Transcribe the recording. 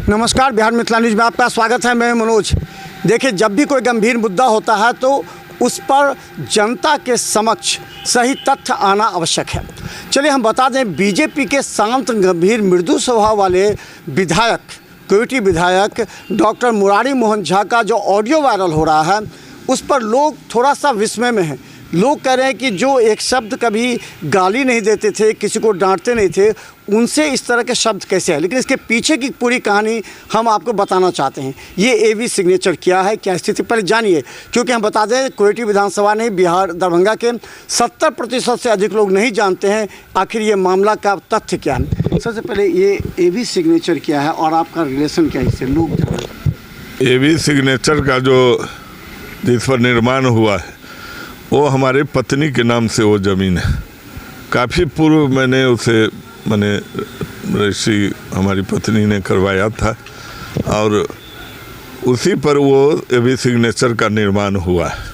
नमस्कार, बिहार मिथिला न्यूज़ में आपका स्वागत है। मैं मनोज। देखिए, जब भी कोई गंभीर मुद्दा होता है तो उस पर जनता के समक्ष सही तथ्य आना आवश्यक है। चलिए हम बता दें, बीजेपी के शांत, गंभीर, मृदु स्वभाव वाले विधायक, कोयटी विधायक डॉक्टर मुरारी मोहन झा का जो ऑडियो वायरल हो रहा है, उस पर लोग थोड़ा सा विस्मय में हैं। लोग कह रहे हैं कि जो एक शब्द कभी गाली नहीं देते थे, किसी को डांटते नहीं थे, उनसे इस तरह के शब्द कैसे है। लेकिन इसके पीछे की पूरी कहानी हम आपको बताना चाहते हैं। ये एवी सिग्नेचर क्या है, क्या स्थिति, पहले जानिए। क्योंकि हम बता दें, कोयटी विधानसभा नहीं, बिहार दरभंगा के 70% से अधिक लोग नहीं जानते हैं आखिर ये मामला का तथ्य क्या है। सबसे पहले ये एवी सिग्नेचर क्या है और आपका रिलेशन क्या है इससे, लोग जानें। एवी सिग्नेचर का जो जिस पर निर्माण हुआ है वो हमारे पत्नी के नाम से वो ज़मीन है। काफ़ी पूर्व मैंने उसे रजिस्ट्री हमारी पत्नी ने करवाया था और उसी पर वो एवी सिग्नेचर का निर्माण हुआ है।